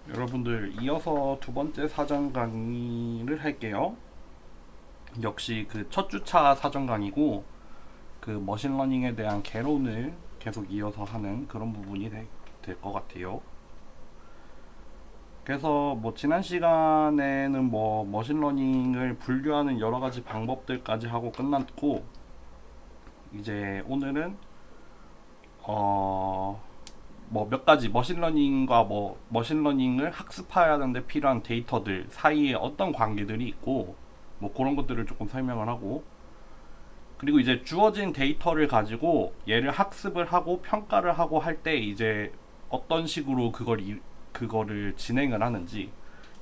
여러분들, 이어서 두 번째 사전 강의를 할게요. 역시 그 첫 주차 사전 강의고, 그 머신러닝에 대한 개론을 계속 이어서 하는 그런 부분이 될 것 같아요. 그래서 뭐 지난 시간에는 뭐 머신러닝을 분류하는 여러 가지 방법들까지 하고 끝났고, 이제 오늘은 뭐 몇 가지 머신러닝과 뭐 머신러닝을 학습하는데 필요한 데이터들 사이에 어떤 관계들이 있고, 뭐 그런 것들을 조금 설명을 하고, 그리고 이제 주어진 데이터를 가지고 얘를 학습을 하고 평가를 하고 할 때 이제 어떤 식으로 그거를 진행을 하는지,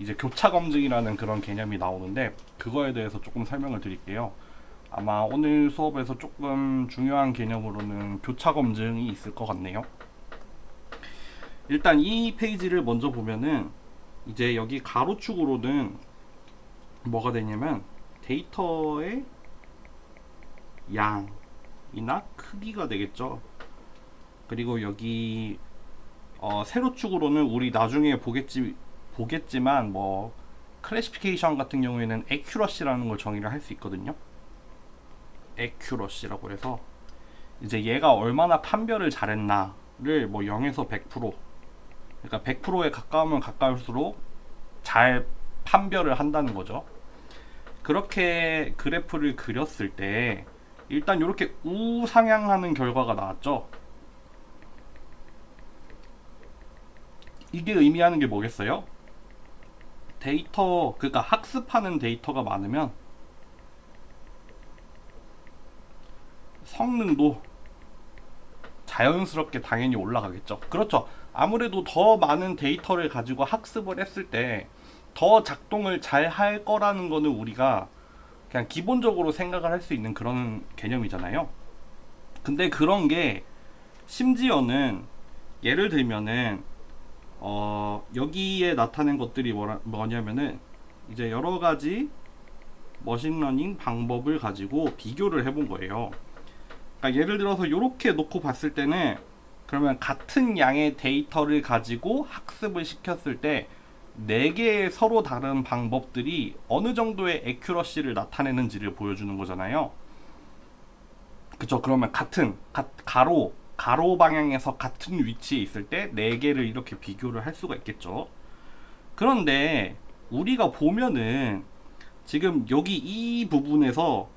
이제 교차 검증이라는 그런 개념이 나오는데, 그거에 대해서 조금 설명을 드릴게요. 아마 오늘 수업에서 조금 중요한 개념으로는 교차 검증이 있을 것 같네요. 일단 이 페이지를 먼저 보면은, 이제 여기 가로축으로는 뭐가 되냐면 데이터의 양이나 크기가 되겠죠. 그리고 여기 세로축으로는 우리 나중에 보겠지만 뭐 클래시피케이션 같은 경우에는 accuracy라는 걸 정의를 할 수 있거든요. accuracy라고 해서 이제 얘가 얼마나 판별을 잘했나를 뭐 0에서 100%, 그러니까 100%에 가까우면 가까울수록 잘 판별을 한다는 거죠. 그렇게 그래프를 그렸을 때 일단 이렇게 우상향하는 결과가 나왔죠. 이게 의미하는 게 뭐겠어요? 그러니까 학습하는 데이터가 많으면 성능도 자연스럽게 당연히 올라가겠죠. 그렇죠. 아무래도 더 많은 데이터를 가지고 학습을 했을 때 더 작동을 잘 할 거라는 거는 우리가 그냥 기본적으로 생각을 할 수 있는 그런 개념이잖아요. 근데 그런 게 심지어는 예를 들면은 여기에 나타낸 것들이 뭐냐면은 이제 여러 가지 머신러닝 방법을 가지고 비교를 해본 거예요. 그러니까 예를 들어서 이렇게 놓고 봤을 때는, 그러면 같은 양의 데이터를 가지고 학습을 시켰을 때 4개의 서로 다른 방법들이 어느 정도의 액큐러시를 나타내는지를 보여주는 거잖아요. 그쵸? 그러면 가로 방향에서 같은 위치에 있을 때 4개를 이렇게 비교를 할 수가 있겠죠. 그런데 우리가 보면은 지금 여기 이 부분에서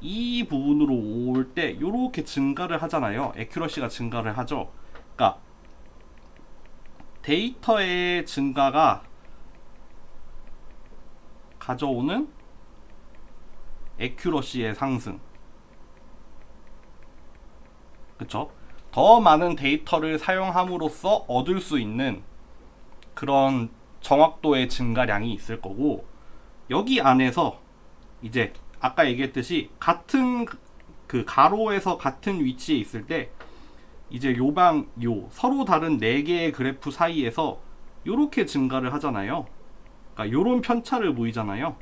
이 부분으로 올 때 이렇게 증가를 하잖아요. 액큐러시가 증가를 하죠. 그러니까 데이터의 증가가 가져오는 액큐러시의 상승, 그쵸? 더 많은 데이터를 사용함으로써 얻을 수 있는 그런 정확도의 증가량이 있을 거고, 여기 안에서 이제 아까 얘기했듯이 같은 그 가로에서 같은 위치에 있을 때 이제 서로 다른 4개의 그래프 사이에서 요렇게 증가를 하잖아요. 그러니까 요런 편차를 보이잖아요.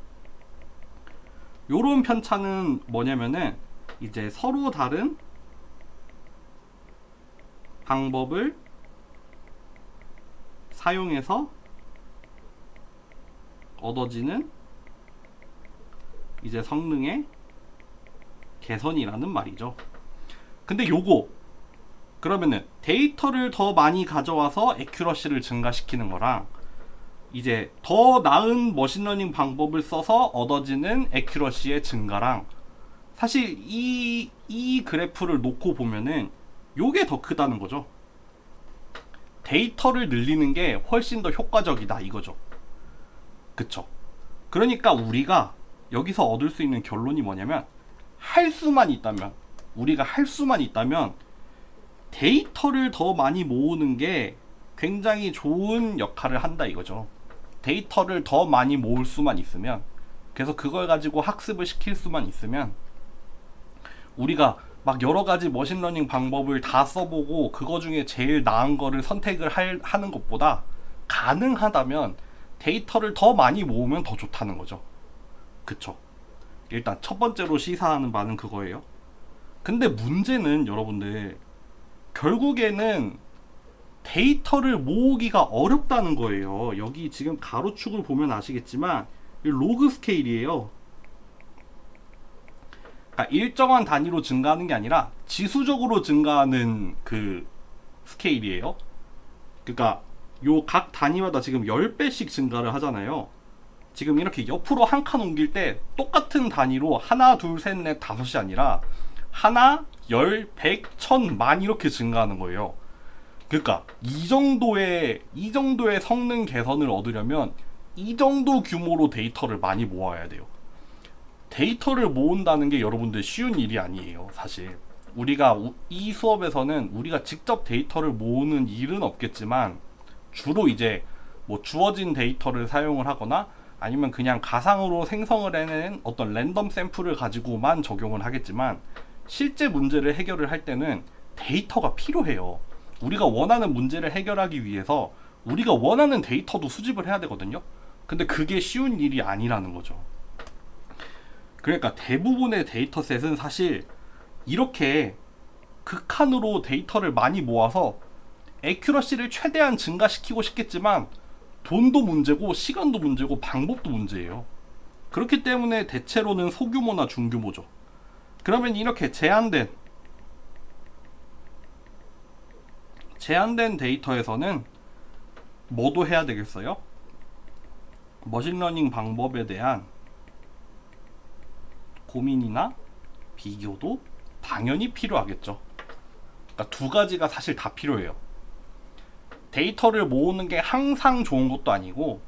요런 편차는 뭐냐면은 이제 서로 다른 방법을 사용해서 얻어지는 이제 성능의 개선이라는 말이죠. 근데 그러면은 데이터를 더 많이 가져와서 액큐러시를 증가시키는 거랑 이제 더 나은 머신러닝 방법을 써서 얻어지는 액큐러시의 증가랑, 사실 이 그래프를 놓고 보면은 요게 더 크다는 거죠. 데이터를 늘리는 게 훨씬 더 효과적이다 이거죠. 그쵸? 그러니까 우리가 여기서 얻을 수 있는 결론이 뭐냐면, 우리가 할 수만 있다면 데이터를 더 많이 모으는 게 굉장히 좋은 역할을 한다 이거죠. 데이터를 더 많이 모을 수만 있으면, 그래서 그걸 가지고 학습을 시킬 수만 있으면, 우리가 막 여러 가지 머신러닝 방법을 다 써보고 그거 중에 제일 나은 거를 선택을 하는 것보다 가능하다면 데이터를 더 많이 모으면 더 좋다는 거죠. 그쵸? 일단 첫 번째로 시사하는 바는 그거예요. 근데 문제는 여러분들, 결국에는 데이터를 모으기가 어렵다는 거예요. 여기 지금 가로축을 보면 아시겠지만 로그 스케일이에요. 그러니까 일정한 단위로 증가하는 게 아니라 지수적으로 증가하는 그 스케일이에요. 그러니까 요 각 단위마다 지금 10배씩 증가를 하잖아요. 지금 이렇게 옆으로 한 칸 옮길 때 똑같은 단위로 하나, 둘, 셋, 넷, 다섯이 아니라 하나, 열, 백, 천, 만 이렇게 증가하는 거예요. 그러니까 이 정도의 성능 개선을 얻으려면 이 정도 규모로 데이터를 많이 모아야 돼요. 데이터를 모은다는 게 여러분들 쉬운 일이 아니에요. 사실 우리가 이 수업에서는 우리가 직접 데이터를 모으는 일은 없겠지만 주로 이제 뭐 주어진 데이터를 사용을 하거나 아니면 그냥 가상으로 생성을 해낸 어떤 랜덤 샘플을 가지고만 적용을 하겠지만 실제 문제를 해결을 할 때는 데이터가 필요해요. 우리가 원하는 문제를 해결하기 위해서 우리가 원하는 데이터도 수집을 해야 되거든요. 근데 그게 쉬운 일이 아니라는 거죠. 그러니까 대부분의 데이터셋은 사실 이렇게 극한으로 데이터를 많이 모아서 애큐러시를 최대한 증가시키고 싶겠지만 돈도 문제고 시간도 문제고 방법도 문제예요. 그렇기 때문에 대체로는 소규모나 중규모죠. 그러면 이렇게 제한된 데이터에서는 뭐도 해야 되겠어요? 머신러닝 방법에 대한 고민이나 비교도 당연히 필요하겠죠. 그러니까 두 가지가 사실 다 필요해요. 데이터를 모으는 게 항상 좋은 것도 아니고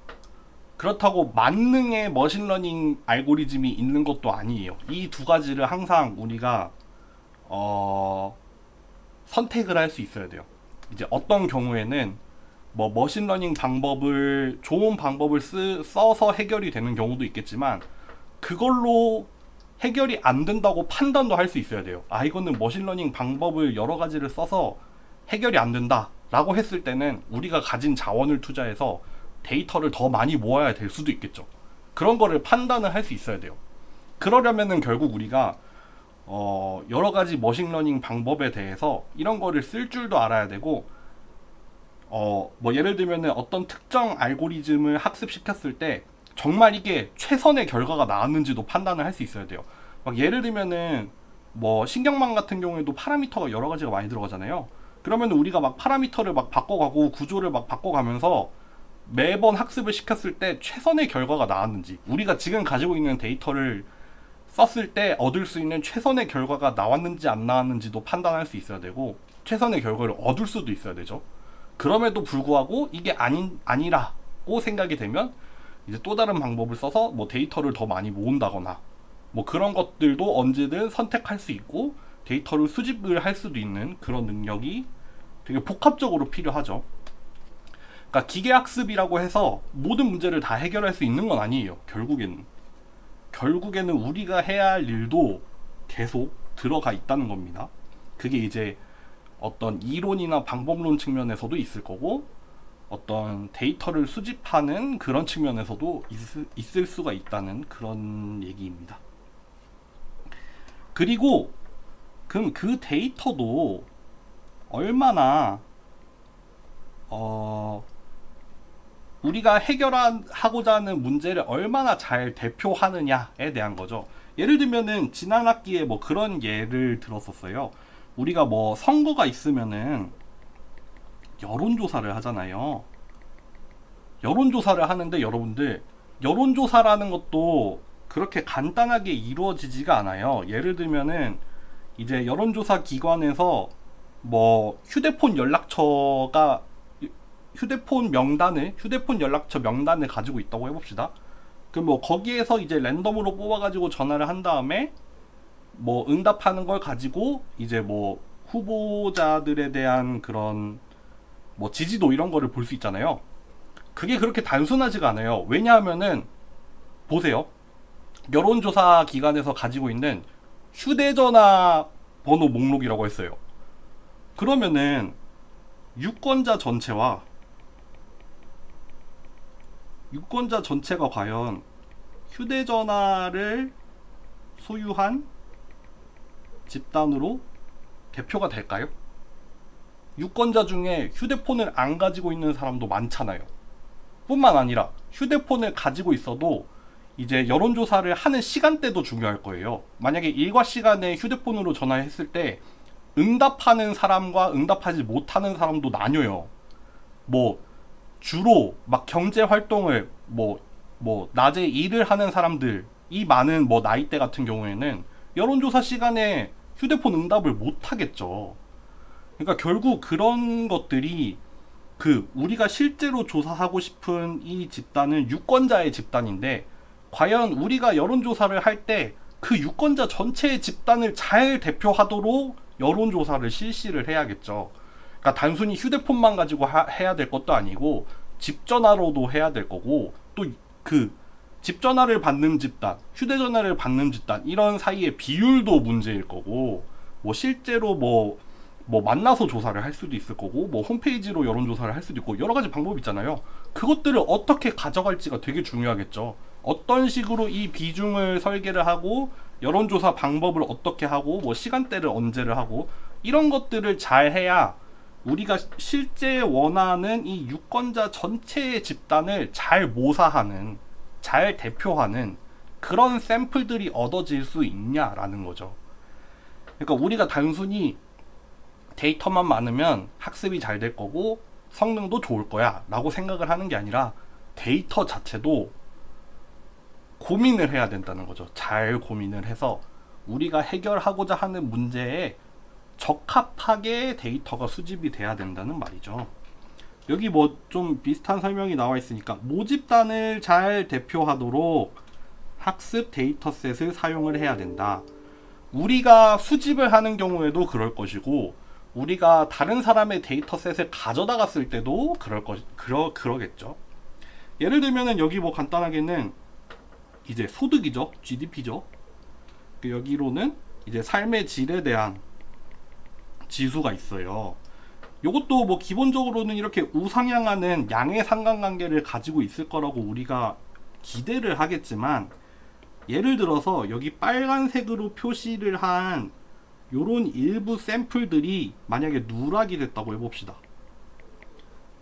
그렇다고 만능의 머신러닝 알고리즘이 있는 것도 아니에요. 이 두 가지를 항상 우리가 선택을 할 수 있어야 돼요. 이제 어떤 경우에는 뭐 머신러닝 방법을 좋은 방법을 써서 해결이 되는 경우도 있겠지만 그걸로 해결이 안 된다고 판단도 할 수 있어야 돼요. 아, 이거는 머신러닝 방법을 여러 가지를 써서 해결이 안 된다 라고 했을 때는 우리가 가진 자원을 투자해서 데이터를 더 많이 모아야 될 수도 있겠죠. 그런 거를 판단을 할 수 있어야 돼요. 그러려면은 결국 우리가 여러 가지 머신러닝 방법에 대해서 이런 거를 쓸 줄도 알아야 되고 뭐 예를 들면은 어떤 특정 알고리즘을 학습시켰을 때 정말 이게 최선의 결과가 나왔는지도 판단을 할 수 있어야 돼요. 막 예를 들면은 뭐 신경망 같은 경우에도 파라미터가 여러 가지가 많이 들어가잖아요. 그러면 우리가 막 파라미터를 막 바꿔가고 구조를 막 바꿔가면서 매번 학습을 시켰을 때 최선의 결과가 나왔는지, 우리가 지금 가지고 있는 데이터를 썼을 때 얻을 수 있는 최선의 결과가 나왔는지 안 나왔는지도 판단할 수 있어야 되고, 최선의 결과를 얻을 수도 있어야 되죠. 그럼에도 불구하고 이게 아니라고 생각이 되면 이제 또 다른 방법을 써서 뭐 데이터를 더 많이 모은다거나 뭐 그런 것들도 언제든 선택할 수 있고 데이터를 수집을 할 수도 있는 그런 능력이 되게 복합적으로 필요하죠. 그러니까 기계학습이라고 해서 모든 문제를 다 해결할 수 있는 건 아니에요. 결국에는 우리가 해야 할 일도 계속 들어가 있다는 겁니다. 그게 이제 어떤 이론이나 방법론 측면에서도 있을 거고 어떤 데이터를 수집하는 그런 측면에서도 있을 수가 있다는 그런 얘기입니다. 그리고 그럼 그 데이터도 얼마나 우리가 해결하고자 하는 문제를 얼마나 잘 대표하느냐에 대한 거죠. 예를 들면은 지난 학기에 뭐 그런 예를 들었었어요. 우리가 뭐 선거가 있으면은 여론조사를 하잖아요. 여론조사를 하는데 여러분들, 여론조사라는 것도 그렇게 간단하게 이루어지지가 않아요. 예를 들면은 이제 여론조사 기관에서 뭐 휴대폰 연락처 명단을 가지고 있다고 해봅시다. 그럼 뭐 거기에서 이제 랜덤으로 뽑아가지고 전화를 한 다음에 뭐 응답하는 걸 가지고 이제 뭐 후보자들에 대한 그런 뭐 지지도 이런 거를 볼 수 있잖아요. 그게 그렇게 단순하지가 않아요. 왜냐하면은 보세요. 여론조사 기관에서 가지고 있는 휴대전화 번호 목록이라고 했어요. 그러면은 유권자 전체가 과연 휴대전화를 소유한 집단으로 대표가 될까요? 유권자 중에 휴대폰을 안 가지고 있는 사람도 많잖아요. 뿐만 아니라 휴대폰을 가지고 있어도 이제 여론조사를 하는 시간대도 중요할 거예요. 만약에 일과 시간에 휴대폰으로 전화했을 때 응답하는 사람과 응답하지 못하는 사람도 나뉘어요. 뭐 주로 막 경제 활동을 뭐 낮에 일을 하는 사람들, 이 많은 뭐 나이대 같은 경우에는 여론조사 시간에 휴대폰 응답을 못 하겠죠. 그러니까 결국 그런 것들이 우리가 실제로 조사하고 싶은 이 집단은 유권자의 집단인데, 과연 우리가 여론조사를 할 때 그 유권자 전체의 집단을 잘 대표하도록 여론조사를 실시를 해야겠죠. 그러니까 단순히 휴대폰만 가지고 해야 될 것도 아니고 집전화로도 해야 될 거고, 또 집전화를 받는 집단, 휴대전화를 받는 집단, 이런 사이의 비율도 문제일 거고, 뭐 실제로 뭐 만나서 조사를 할 수도 있을 거고, 뭐 홈페이지로 여론조사를 할 수도 있고, 여러 가지 방법이 있잖아요. 그것들을 어떻게 가져갈지가 되게 중요하겠죠. 어떤 식으로 이 비중을 설계를 하고, 여론조사 방법을 어떻게 하고, 뭐 시간대를 언제를 하고, 이런 것들을 잘 해야 우리가 실제 원하는 이 유권자 전체의 집단을 잘 모사하는, 잘 대표하는 그런 샘플들이 얻어질 수 있냐라는 거죠. 그러니까 우리가 단순히 데이터만 많으면 학습이 잘 될 거고 성능도 좋을 거야 라고 생각을 하는 게 아니라, 데이터 자체도 고민을 해야 된다는 거죠. 잘 고민을 해서 우리가 해결하고자 하는 문제에 적합하게 데이터가 수집이 돼야 된다는 말이죠. 여기 뭐 좀 비슷한 설명이 나와 있으니까, 모집단을 잘 대표하도록 학습 데이터셋을 사용을 해야 된다. 우리가 수집을 하는 경우에도 그럴 것이고, 우리가 다른 사람의 데이터셋을 가져다 갔을 때도 그러겠죠. 예를 들면은 여기 뭐 간단하게는 이제 소득이죠. GDP죠. 여기로는 이제 삶의 질에 대한 지수가 있어요. 이것도 뭐 기본적으로는 이렇게 우상향하는 양의 상관관계를 가지고 있을 거라고 우리가 기대를 하겠지만, 예를 들어서 여기 빨간색으로 표시를 한 요런 일부 샘플들이 만약에 누락이 됐다고 해봅시다.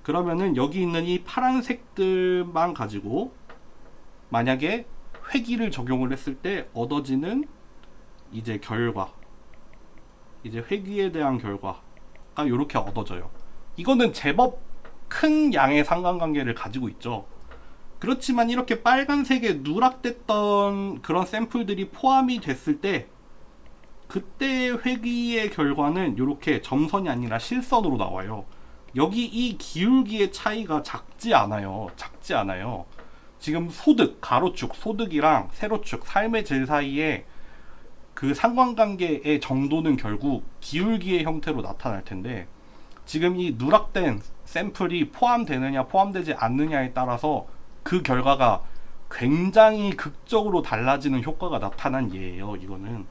그러면은 여기 있는 이 파란색들만 가지고 만약에 회기를 적용을 했을 때 얻어지는 이제 결과, 이제 회기에 대한 결과가 이렇게 얻어져요. 이거는 제법 큰 양의 상관관계를 가지고 있죠. 그렇지만 이렇게 빨간색에 누락됐던 그런 샘플들이 포함이 됐을 때, 그때 회귀의 결과는 이렇게 점선이 아니라 실선으로 나와요. 여기 이 기울기의 차이가 작지 않아요. 지금 소득, 가로축, 소득이랑 세로축, 삶의 질 사이에 그 상관관계의 정도는 결국 기울기의 형태로 나타날 텐데, 지금 이 누락된 샘플이 포함되느냐 포함되지 않느냐에 따라서 그 결과가 굉장히 극적으로 달라지는 효과가 나타난 예예요. 이거는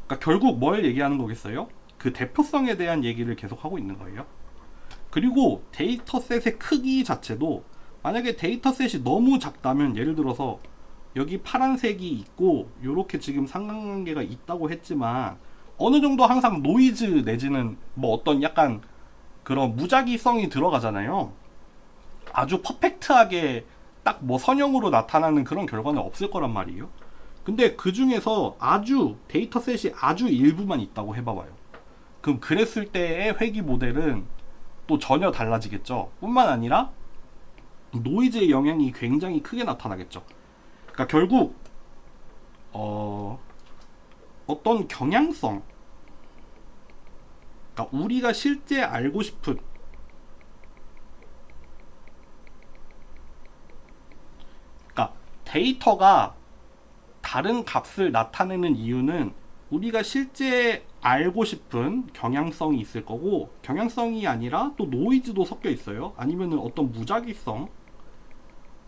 그러니까 결국 뭘 얘기하는 거겠어요? 그 대표성에 대한 얘기를 계속 하고 있는 거예요. 그리고 데이터셋의 크기 자체도, 만약에 데이터셋이 너무 작다면, 예를 들어서 여기 파란색이 있고 요렇게 지금 상관관계가 있다고 했지만 어느 정도 항상 노이즈 내지는 뭐 어떤 약간 그런 무작위성이 들어가잖아요. 아주 퍼펙트하게 딱 뭐 선형으로 나타나는 그런 결과는 없을 거란 말이에요. 근데 그 중에서 아주 데이터셋이 아주 일부만 있다고 해봐봐요. 그럼 그랬을 때의 회귀 모델은 또 전혀 달라지겠죠. 뿐만 아니라 노이즈의 영향이 굉장히 크게 나타나겠죠. 그러니까 결국 어떤 경향성, 그러니까 우리가 실제 알고 싶은, 그러니까 데이터가 다른 값을 나타내는 이유는 우리가 실제 알고 싶은 경향성이 있을 거고, 경향성이 아니라 또 노이즈도 섞여 있어요. 아니면은 어떤 무작위성,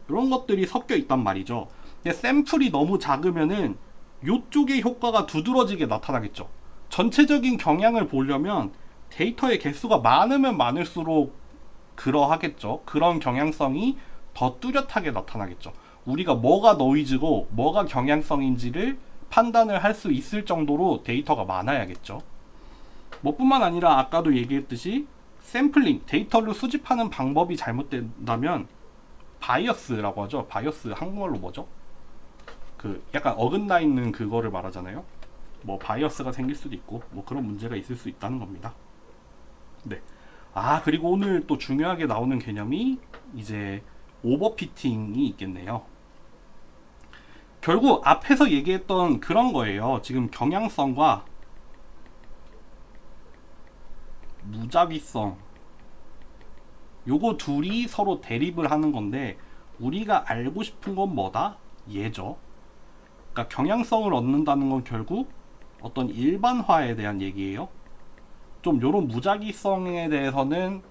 이런 것들이 섞여 있단 말이죠. 근데 샘플이 너무 작으면은 요쪽의 효과가 두드러지게 나타나겠죠. 전체적인 경향을 보려면 데이터의 개수가 많으면 많을수록 그러하겠죠. 그런 경향성이 더 뚜렷하게 나타나겠죠. 우리가 뭐가 노이즈고 뭐가 경향성인지를 판단을 할 수 있을 정도로 데이터가 많아야겠죠. 뭐 뿐만 아니라 아까도 얘기했듯이 샘플링, 데이터를 수집하는 방법이 잘못된다면 바이어스라고 하죠. 바이어스 한국말로 뭐죠? 그 약간 어긋나 있는 그거를 말하잖아요. 뭐 바이어스가 생길 수도 있고 뭐 그런 문제가 있을 수 있다는 겁니다. 네. 아, 그리고 오늘 또 중요하게 나오는 개념이 이제 오버피팅이 있겠네요. 결국 앞에서 얘기했던 그런 거예요. 지금 경향성과 무작위성, 요거 둘이 서로 대립을 하는 건데 우리가 알고 싶은 건 뭐다? 얘죠. 그러니까 경향성을 얻는다는 건 결국 어떤 일반화에 대한 얘기예요. 좀 요런 무작위성에 대해서는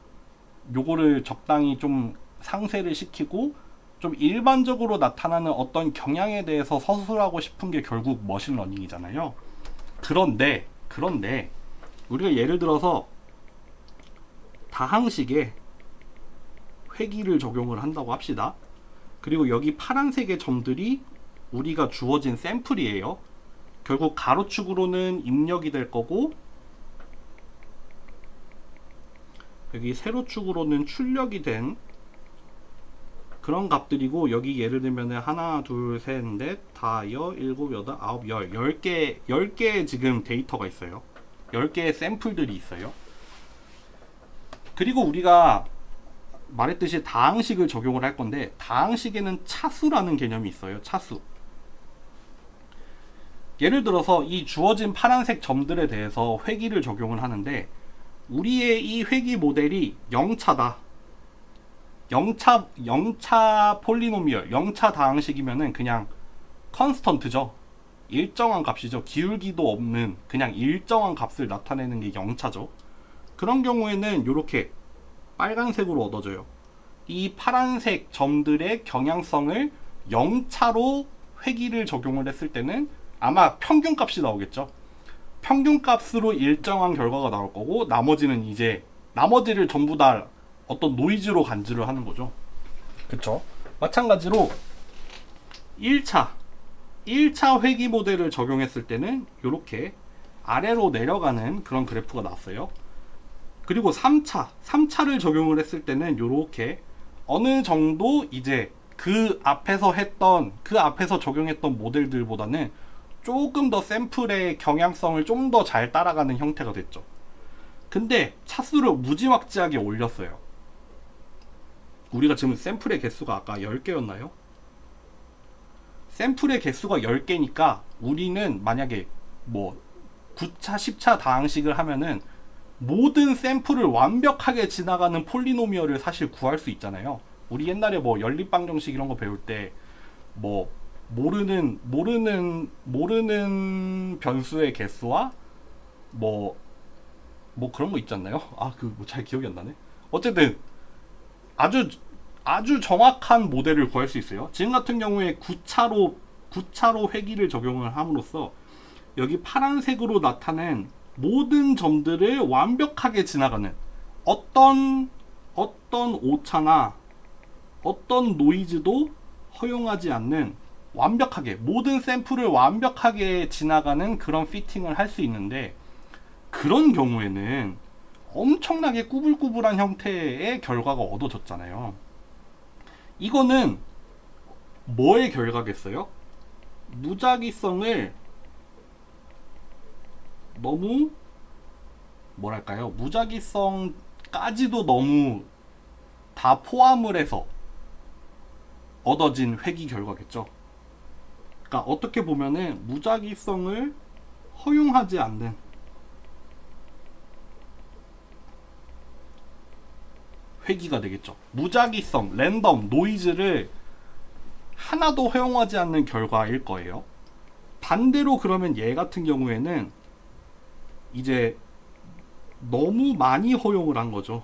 요거를 적당히 좀 상쇄를 시키고 좀 일반적으로 나타나는 어떤 경향에 대해서 서술하고 싶은 게 결국 머신러닝이잖아요. 그런데 우리가 예를 들어서 다항식에 회귀를 적용을 한다고 합시다. 그리고 여기 파란색의 점들이 우리가 주어진 샘플이에요. 결국 가로축으로는 입력이 될 거고 여기 세로축으로는 출력이 된 그런 값들이고, 여기 예를 들면 하나, 둘, 셋, 넷, 다, 일곱, 여덟, 아홉, 10개 지금 데이터가 있어요. 10개의 샘플들이 있어요. 그리고 우리가 말했듯이 다항식을 적용을 할 건데 다항식에는 차수라는 개념이 있어요. 차수. 예를 들어서 이 주어진 파란색 점들에 대해서 회귀를 적용을 하는데 우리의 이 회귀 모델이 0차다. 0차 폴리노미얼, 0차 다항식이면은 그냥 컨스턴트죠. 일정한 값이죠. 기울기도 없는 그냥 일정한 값을 나타내는 게 0차죠. 그런 경우에는 이렇게 빨간색으로 얻어져요. 이 파란색 점들의 경향성을 0차로 회귀를 적용을 했을 때는 아마 평균값이 나오겠죠. 평균값으로 일정한 결과가 나올 거고 나머지를 전부 다 어떤 노이즈로 간주를 하는 거죠. 그쵸? 마찬가지로 1차 회귀 모델을 적용했을 때는 이렇게 아래로 내려가는 그런 그래프가 나왔어요. 그리고 3차를 적용을 했을 때는 이렇게 어느 정도 이제 그 앞에서 적용했던 모델들보다는 조금 더 샘플의 경향성을 좀 더 잘 따라가는 형태가 됐죠. 근데 차수를 무지막지하게 올렸어요. 우리가 지금 샘플의 개수가 아까 10개였나요? 샘플의 개수가 10개니까 우리는 만약에 뭐 9차, 10차 다항식을 하면은 모든 샘플을 완벽하게 지나가는 폴리노미얼을 사실 구할 수 있잖아요. 우리 옛날에 뭐 연립방정식 이런 거 배울 때 뭐 모르는 변수의 개수와 뭐 그런 거 있지 않나요? 아, 그 뭐 잘 기억이 안 나네. 어쨌든 아주 정확한 모델을 구할 수 있어요. 지금 같은 경우에 9차로 회귀를 적용을 함으로써 여기 파란색으로 나타낸 모든 점들을 완벽하게 지나가는 어떤 오차나 어떤 노이즈도 허용하지 않는 완벽하게 모든 샘플을 완벽하게 지나가는 그런 피팅을 할 수 있는데, 그런 경우에는 엄청나게 꾸불꾸불한 형태의 결과가 얻어졌잖아요. 이거는 뭐의 결과겠어요? 무작위성을 너무 뭐랄까요? 무작위성까지도 너무 다 포함을 해서 얻어진 회귀 결과겠죠. 그러니까 어떻게 보면은 무작위성을 허용하지 않는 회귀가 되겠죠. 무작위성, 랜덤, 노이즈를 하나도 허용하지 않는 결과일 거예요. 반대로 그러면 얘 같은 경우에는 이제 너무 많이 허용을 한 거죠.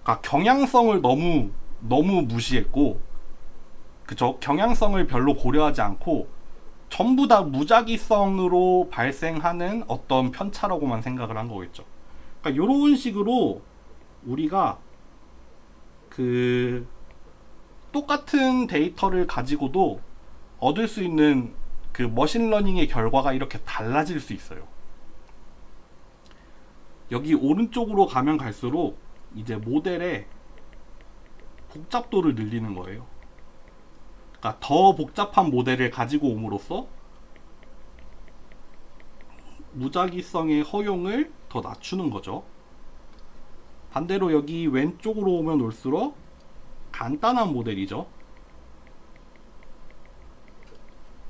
그러니까 경향성을 너무 무시했고, 그쵸? 경향성을 별로 고려하지 않고 전부 다 무작위성으로 발생하는 어떤 편차라고만 생각을 한 거겠죠. 그러니까 이런 식으로 우리가 그 똑같은 데이터를 가지고도 얻을 수 있는 그 머신러닝의 결과가 이렇게 달라질 수 있어요. 여기 오른쪽으로 가면 갈수록 이제 모델의 복잡도를 늘리는 거예요. 그러니까 더 복잡한 모델을 가지고 옴으로써 무작위성의 허용을 더 낮추는 거죠. 반대로 여기 왼쪽으로 오면 올수록 간단한 모델이죠.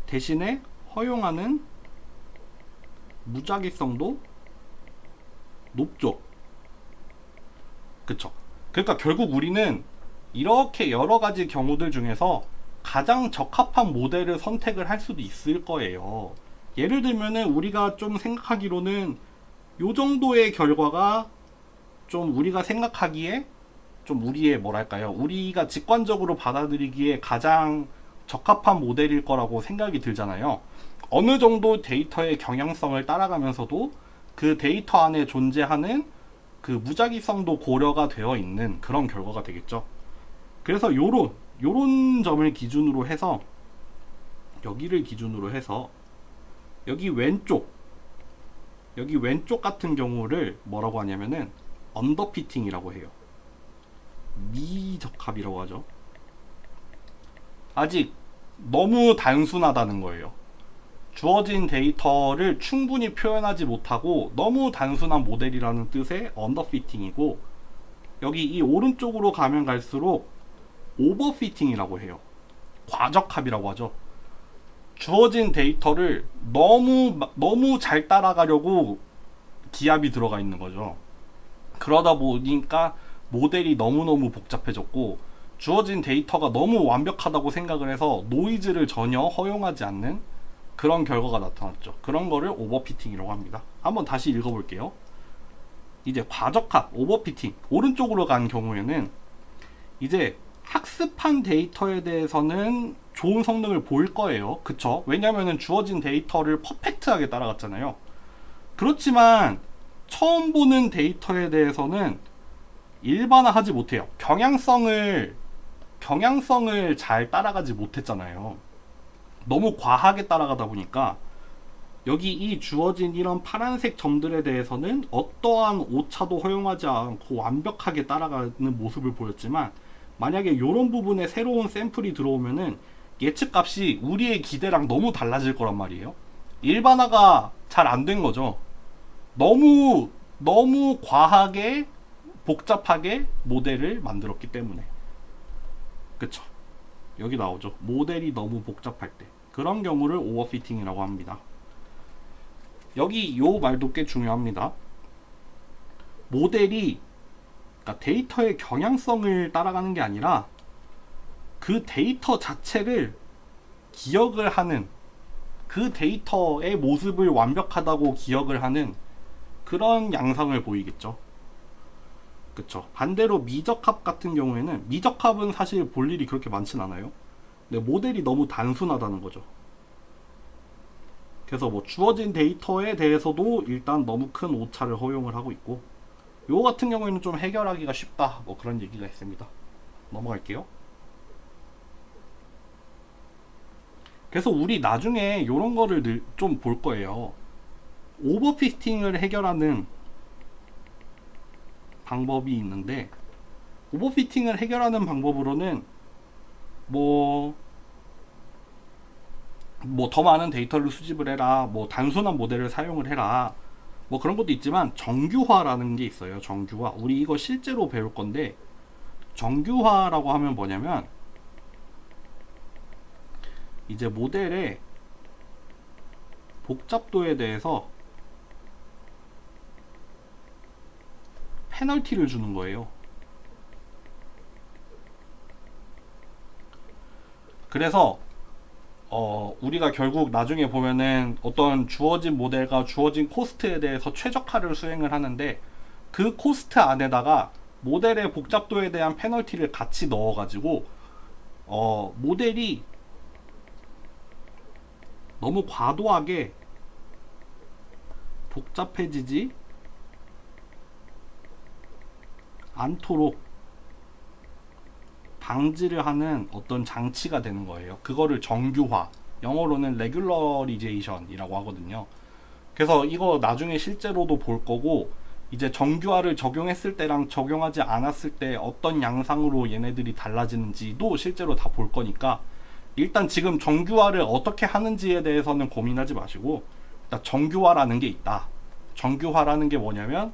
대신에 허용하는 무작위성도 높죠. 그쵸? 그러니까 결국 우리는 이렇게 여러 가지 경우들 중에서 가장 적합한 모델을 선택을 할 수도 있을 거예요. 예를 들면은 우리가 좀 생각하기로는 요 정도의 결과가 좀 우리가 생각하기에 좀 우리의 뭐랄까요, 우리가 직관적으로 받아들이기에 가장 적합한 모델일 거라고 생각이 들잖아요. 어느 정도 데이터의 경향성을 따라가면서도 그 데이터 안에 존재하는 그 무작위성도 고려가 되어 있는 그런 결과가 되겠죠. 그래서 요런 점을 기준으로 해서, 여기를 기준으로 해서 여기 왼쪽 같은 경우를 뭐라고 하냐면은 언더피팅이라고 해요. 미적합이라고 하죠. 아직 너무 단순하다는 거예요. 주어진 데이터를 충분히 표현하지 못하고 너무 단순한 모델이라는 뜻의 언더피팅이고, 여기 이 오른쪽으로 가면 갈수록 오버피팅이라고 해요. 과적합이라고 하죠. 주어진 데이터를 너무 잘 따라가려고 기압이 들어가 있는 거죠. 그러다 보니까 모델이 너무너무 복잡해졌고, 주어진 데이터가 너무 완벽하다고 생각을 해서 노이즈를 전혀 허용하지 않는 그런 결과가 나타났죠. 그런 거를 오버피팅이라고 합니다. 한번 다시 읽어볼게요. 이제 과적합, 오버피팅, 오른쪽으로 간 경우에는 이제 학습한 데이터에 대해서는 좋은 성능을 보일 거예요. 그쵸? 왜냐면은 주어진 데이터를 퍼펙트하게 따라갔잖아요. 그렇지만 처음 보는 데이터에 대해서는 일반화하지 못해요. 경향성을 잘 따라가지 못했잖아요. 너무 과하게 따라가다 보니까 여기 이 주어진 이런 파란색 점들에 대해서는 어떠한 오차도 허용하지 않고 완벽하게 따라가는 모습을 보였지만, 만약에 이런 부분에 새로운 샘플이 들어오면은 예측값이 우리의 기대랑 너무 달라질 거란 말이에요. 일반화가 잘 안 된 거죠. 너무 과하게 복잡하게 모델을 만들었기 때문에. 그쵸? 여기 나오죠. 모델이 너무 복잡할 때, 그런 경우를 오버피팅이라고 합니다. 여기 요 말도 꽤 중요합니다. 모델이, 그러니까 데이터의 경향성을 따라가는 게 아니라 그 데이터 자체를 기억을 하는, 그 데이터의 모습을 완벽하다고 기억을 하는 그런 양상을 보이겠죠. 그쵸. 반대로 미적합 같은 경우에는, 미적합은 사실 볼 일이 그렇게 많진 않아요. 근데 모델이 너무 단순하다는 거죠. 그래서 뭐 주어진 데이터에 대해서도 일단 너무 큰 오차를 허용을 하고 있고, 요거 같은 경우에는 좀 해결하기가 쉽다, 뭐 그런 얘기가 있습니다. 넘어갈게요. 그래서 우리 나중에 요런 거를 좀 볼 거예요. 오버피팅을 해결하는 방법이 있는데, 오버피팅을 해결하는 방법으로는 뭐 더 많은 데이터를 수집을 해라, 뭐 단순한 모델을 사용을 해라, 뭐 그런 것도 있지만 정규화라는 게 있어요. 정규화. 우리 이거 실제로 배울 건데, 정규화라고 하면 뭐냐면 이제 모델의 복잡도에 대해서 페널티를 주는 거예요. 그래서 우리가 결국 나중에 보면은 어떤 주어진 모델과 주어진 코스트에 대해서 최적화를 수행을 하는데, 그 코스트 안에다가 모델의 복잡도에 대한 페널티를 같이 넣어 가지고 모델이 너무 과도하게 복잡해지지 않도록 방지를 하는 어떤 장치가 되는 거예요. 그거를 정규화, 영어로는 레귤러리제이션이라고 하거든요. 그래서 이거 나중에 실제로도 볼 거고, 이제 정규화를 적용했을 때랑 적용하지 않았을 때 어떤 양상으로 얘네들이 달라지는지도 실제로 다 볼 거니까 일단 지금 정규화를 어떻게 하는지에 대해서는 고민하지 마시고 일단 정규화라는 게 있다. 정규화라는 게 뭐냐면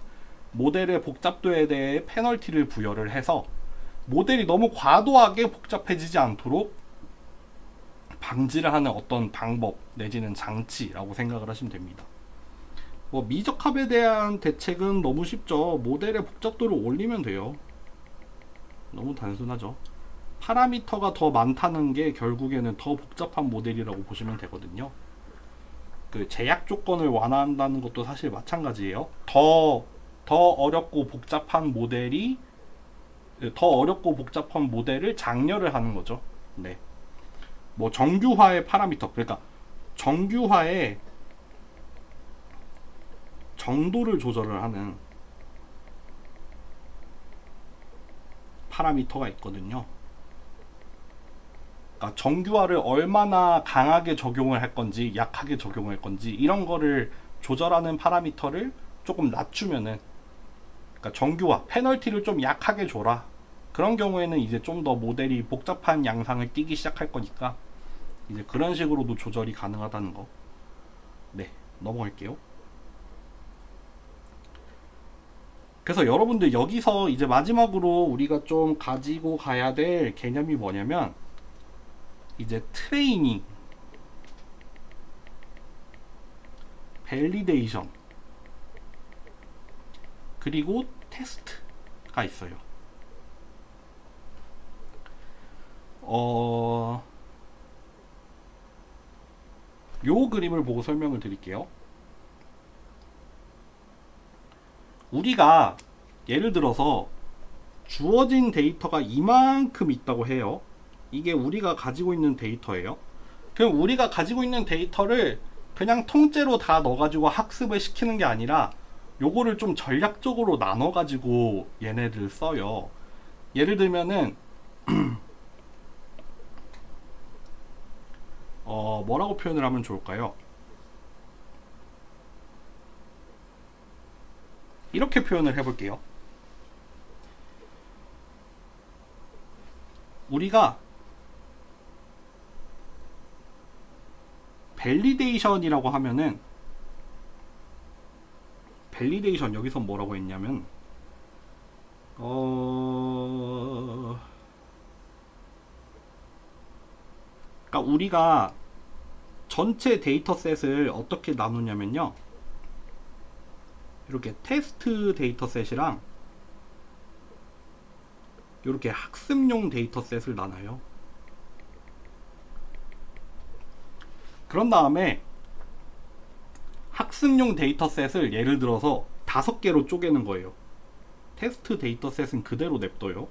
모델의 복잡도에 대해 페널티를 부여를 해서 모델이 너무 과도하게 복잡해지지 않도록 방지를 하는 어떤 방법 내지는 장치라고 생각을 하시면 됩니다. 뭐 미적합에 대한 대책은 너무 쉽죠. 모델의 복잡도를 올리면 돼요. 너무 단순하죠. 파라미터가 더 많다는 게 결국에는 더 복잡한 모델이라고 보시면 되거든요. 그 제약 조건을 완화한다는 것도 사실 마찬가지예요. 더 어렵고 복잡한 모델이 더 어렵고 복잡한 모델을 장려를 하는 거죠. 네. 뭐 정규화의 파라미터, 그러니까 정규화의 정도를 조절을 하는 파라미터가 있거든요. 그러니까 정규화를 얼마나 강하게 적용을 할 건지 약하게 적용을 할 건지 이런 거를 조절하는 파라미터를 조금 낮추면은, 그러니까 정규화 페널티를 좀 약하게 줘라. 그런 경우에는 이제 좀 더 모델이 복잡한 양상을 띠기 시작할 거니까 이제 그런 식으로도 조절이 가능하다는 거. 네, 넘어갈게요. 그래서 여러분들 여기서 이제 마지막으로 우리가 좀 가지고 가야 될 개념이 뭐냐면 이제 트레이닝, 밸리데이션, 그리고 테스트가 있어요. 요 그림을 보고 설명을 드릴게요. 우리가 예를 들어서 주어진 데이터가 이만큼 있다고 해요. 이게 우리가 가지고 있는 데이터예요. 그럼 우리가 가지고 있는 데이터를 그냥 통째로 다 넣어가지고 학습을 시키는 게 아니라 요거를 좀 전략적으로 나눠가지고 얘네들 써요. 예를 들면은 뭐라고 표현을 하면 좋을까요? 이렇게 표현을 해볼게요. 우리가 밸리데이션이라고 하면은, 밸리데이션 여기서 뭐라고 했냐면 그러니까 우리가 전체 데이터셋을 어떻게 나누냐면요, 이렇게 테스트 데이터셋이랑 이렇게 학습용 데이터셋을 나눠요. 그런 다음에 학습용 데이터셋을 예를 들어서 5개로 쪼개는 거예요. 테스트 데이터셋은 그대로 냅둬요.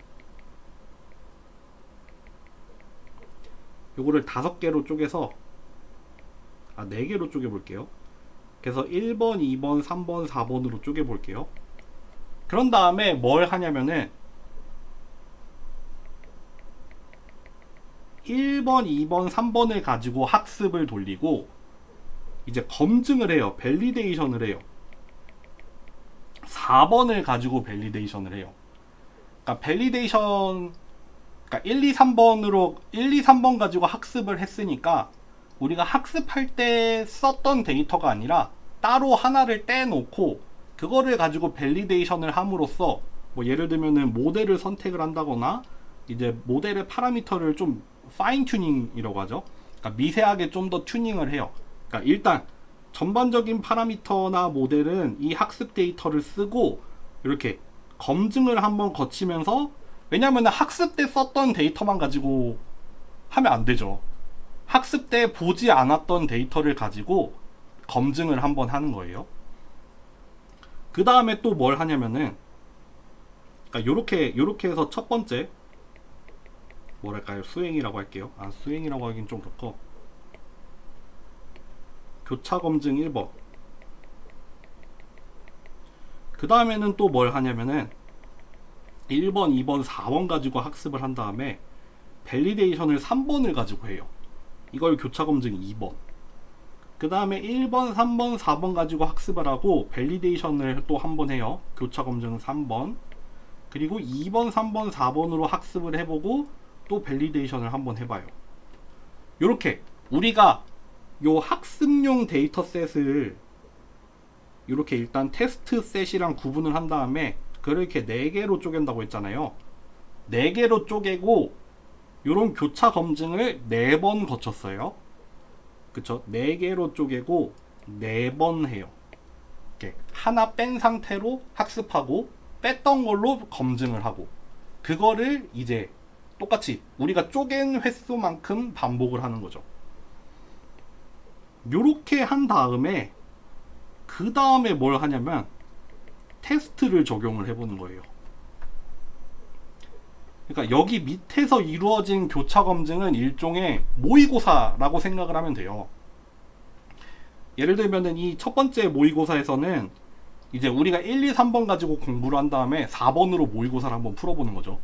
요거를 5개로 쪼개서 4개로 쪼개 볼게요. 그래서 1번, 2번, 3번, 4번으로 쪼개 볼게요. 그런 다음에 뭘 하냐면은 1번, 2번, 3번을 가지고 학습을 돌리고 이제 검증을 해요. 밸리데이션을 해요. 4번을 가지고 밸리데이션을 해요. 그러니까 밸리데이션, 그러니까 1, 2, 3번 가지고 학습을 했으니까 우리가 학습할 때 썼던 데이터가 아니라 따로 하나를 떼놓고 그거를 가지고 밸리데이션을 함으로써 뭐 예를 들면은 모델을 선택을 한다거나 이제 모델의 파라미터를 좀 파인 튜닝이라고 하죠. 그러니까 미세하게 좀 더 튜닝을 해요. 그러니까 일단 전반적인 파라미터나 모델은 이 학습 데이터를 쓰고 이렇게 검증을 한번 거치면서, 왜냐하면 학습 때 썼던 데이터만 가지고 하면 안 되죠. 학습 때 보지 않았던 데이터를 가지고 검증을 한번 하는 거예요. 그 다음에 또 뭘 하냐면은, 그러니까 요렇게 해서 첫 번째 뭐랄까요, 수행이라고 할게요. 수행이라고 하긴 좀 그렇고, 교차 검증 1번. 그 다음에는 또 뭘 하냐면은 1번, 2번, 4번 가지고 학습을 한 다음에 밸리데이션을 3번을 가지고 해요. 이걸 교차 검증 2번. 그 다음에 1번, 3번, 4번 가지고 학습을 하고 밸리데이션을 또 한 번 해요. 교차 검증은 3번. 그리고 2번, 3번, 4번으로 학습을 해보고 또 밸리데이션을 한번 해봐요. 요렇게 우리가 요 학습용 데이터셋을 이렇게 일단 테스트 셋이랑 구분을 한 다음에 그렇게 4개로 쪼갠다고 했잖아요. 4개로 쪼개고 요런 교차 검증을 4번 거쳤어요. 그쵸? 4개로 쪼개고 4번 해요. 이렇게 하나 뺀 상태로 학습하고 뺐던 걸로 검증을 하고, 그거를 이제 똑같이 우리가 쪼갠 횟수만큼 반복을 하는 거죠. 요렇게 한 다음에 그 다음에 뭘 하냐면 테스트를 적용을 해보는 거예요. 그러니까 여기 밑에서 이루어진 교차 검증은 일종의 모의고사라고 생각을 하면 돼요. 예를 들면은 이 첫 번째 모의고사에서는 이제 우리가 1, 2, 3번 가지고 공부를 한 다음에 4번으로 모의고사를 한번 풀어보는 거죠.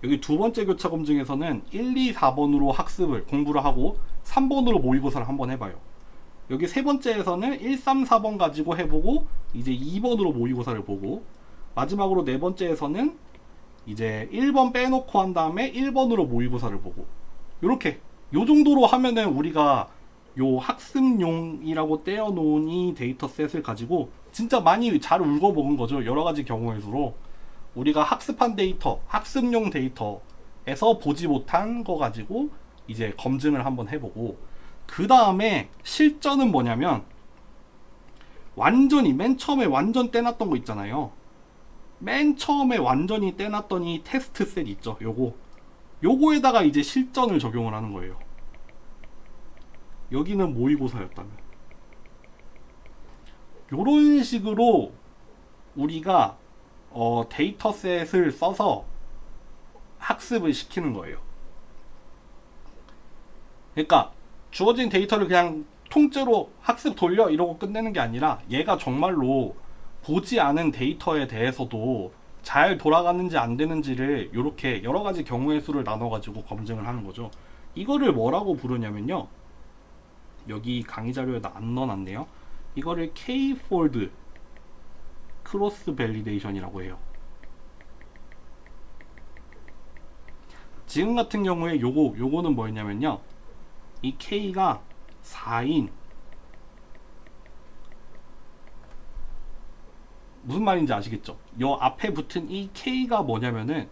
여기 두 번째 교차 검증에서는 1, 2, 4번으로 학습을 공부를 하고 3번으로 모의고사를 한번 해봐요. 여기 세 번째에서는 1, 3, 4번 가지고 해보고 이제 2번으로 모의고사를 보고, 마지막으로 네 번째에서는 이제 1번 빼놓고 한 다음에 1번으로 모의고사를 보고, 요렇게 요 정도로 하면은 우리가 요 학습용이라고 떼어놓은 이 데이터셋을 가지고 진짜 많이 잘 울고먹은 거죠. 여러가지 경우의 수로 우리가 학습한 데이터, 학습용 데이터에서 보지 못한 거 가지고 이제 검증을 한번 해보고, 그 다음에 실전은 뭐냐면 완전히 맨 처음에 완전 떼놨던 거 있잖아요. 맨 처음에 완전히 떼놨던 이 테스트 셋 있죠. 요거에다가 이제 실전을 적용을 하는 거예요. 여기는 모의고사였다면 요런 식으로 우리가 데이터셋을 써서 학습을 시키는 거예요. 그러니까 주어진 데이터를 그냥 통째로 학습 돌려 이러고 끝내는 게 아니라 얘가 정말로 보지 않은 데이터에 대해서도 잘 돌아가는지 안 되는지를 이렇게 여러 가지 경우의 수를 나눠 가지고 검증을 하는 거죠. 이거를 뭐라고 부르냐면요, 여기 강의 자료에다 안 넣어놨네요. 이거를 K-폴드 크로스 밸리데이션이라고 해요. 지금 같은 경우에 요거는 뭐였냐면요, 이 K가 4인, 무슨 말인지 아시겠죠? 요 앞에 붙은 이 K가 뭐냐면은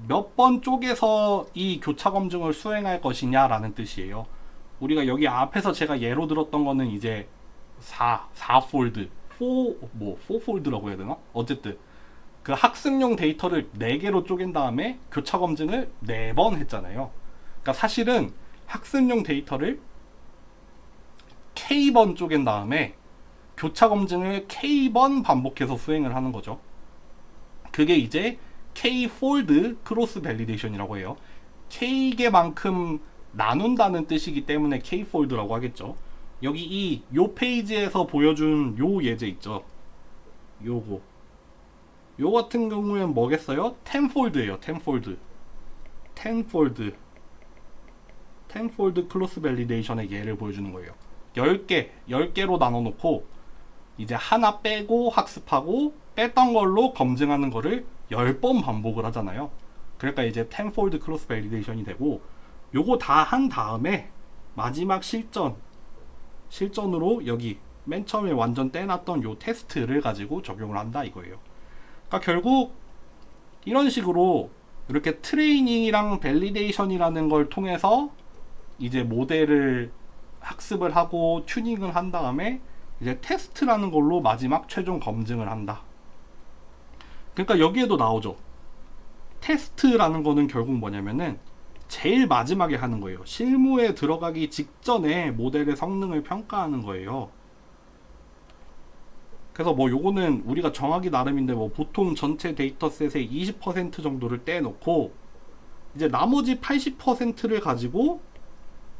몇 번 쪼개서 이 교차 검증을 수행할 것이냐 라는 뜻이에요. 우리가 여기 앞에서 제가 예로 들었던 거는 이제 4폴드 4폴드라고 해야 되나? 어쨌든 그 학습용 데이터를 4개로 쪼갠 다음에 교차 검증을 4번 했잖아요. 그러니까 사실은 학습용 데이터를 K번 쪼갠 다음에 교차 검증을 K번 반복해서 수행을 하는 거죠. 그게 이제 K-폴드 크로스 밸리데이션이라고 해요. K개만큼 나눈다는 뜻이기 때문에 K-폴드라고 하겠죠. 여기 요 페이지에서 보여준 요 예제 있죠. 요 같은 경우엔 뭐겠어요? 10폴드예요. 10폴드 크로스 밸리데이션의 예를 보여주는 거예요. 10개로 나눠 놓고 이제 하나 빼고 학습하고 뺐던 걸로 검증하는 거를 10번 반복을 하잖아요. 그러니까 이제 10폴드 크로스 밸리데이션이 되고, 요거 다 한 다음에 마지막 실전으로 여기 맨 처음에 완전 떼놨던 요 테스트를 가지고 적용을 한다 이거예요. 그러니까 결국 이런 식으로 이렇게 트레이닝이랑 밸리데이션이라는 걸 통해서 이제 모델을 학습을 하고 튜닝을 한 다음에 이제 테스트라는 걸로 마지막 최종 검증을 한다. 그러니까 여기에도 나오죠. 테스트라는 거는 결국 뭐냐면은 제일 마지막에 하는 거예요. 실무에 들어가기 직전에 모델의 성능을 평가하는 거예요. 그래서 뭐 요거는 우리가 정하기 나름인데 뭐 보통 전체 데이터셋의 20% 정도를 떼놓고 이제 나머지 80%를 가지고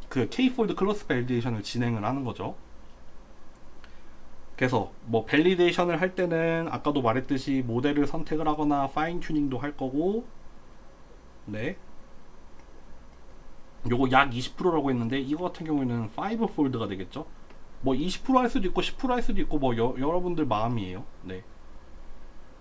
그 K-폴드 크로스 밸리데이션을 진행을 하는 거죠. 그래서 뭐 밸리데이션을 할 때는 아까도 말했듯이 모델을 선택을 하거나 파인 튜닝도 할 거고, 네, 요거 약 20%라고 했는데 이거 같은 경우에는 5폴드가 되겠죠. 뭐 20%할 수도 있고 10%할 수도 있고 뭐 여러분들 마음이에요. 네.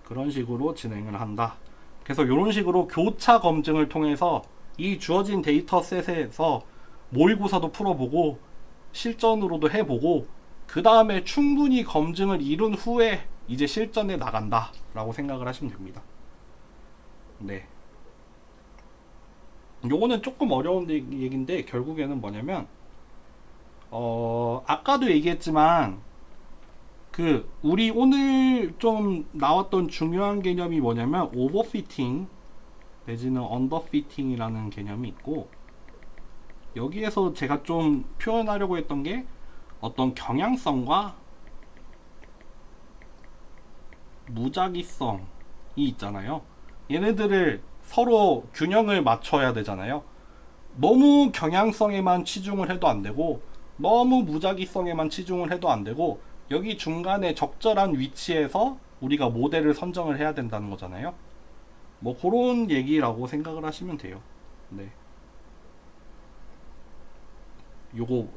그런 식으로 진행을 한다. 그래서 이런 식으로 교차 검증을 통해서 이 주어진 데이터셋에서 모의고사도 풀어보고 실전으로도 해보고 그 다음에 충분히 검증을 이룬 후에 이제 실전에 나간다 라고 생각을 하시면 됩니다. 네. 요거는 조금 어려운 얘기인데 결국에는 뭐냐면 아까도 얘기했지만 우리 오늘 좀 나왔던 중요한 개념이 뭐냐면 오버피팅 내지는 언더피팅이라는 개념이 있고, 여기에서 제가 좀 표현하려고 했던 게 어떤 경향성과 무작위성이 있잖아요. 얘네들을 서로 균형을 맞춰야 되잖아요. 너무 경향성에만 치중을 해도 안 되고 너무 무작위성에만 치중을 해도 안 되고, 여기 중간에 적절한 위치에서 우리가 모델을 선정을 해야 된다는 거잖아요. 뭐 그런 얘기라고 생각을 하시면 돼요. 네. 요거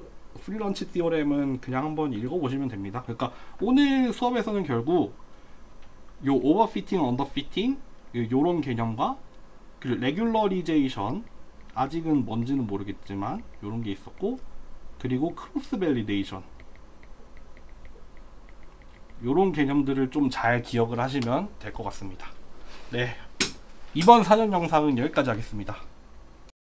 프리런치 티오렘은 그냥 한번 읽어보시면 됩니다. 그러니까 오늘 수업에서는 결국 요 오버피팅, 언더피팅 요런 개념과 그 레귤러리제이션, 아직은 뭔지는 모르겠지만 요런 게 있었고, 그리고 크로스 밸리데이션 요런 개념들을 좀 잘 기억을 하시면 될 것 같습니다. 네, 이번 사전 영상은 여기까지 하겠습니다.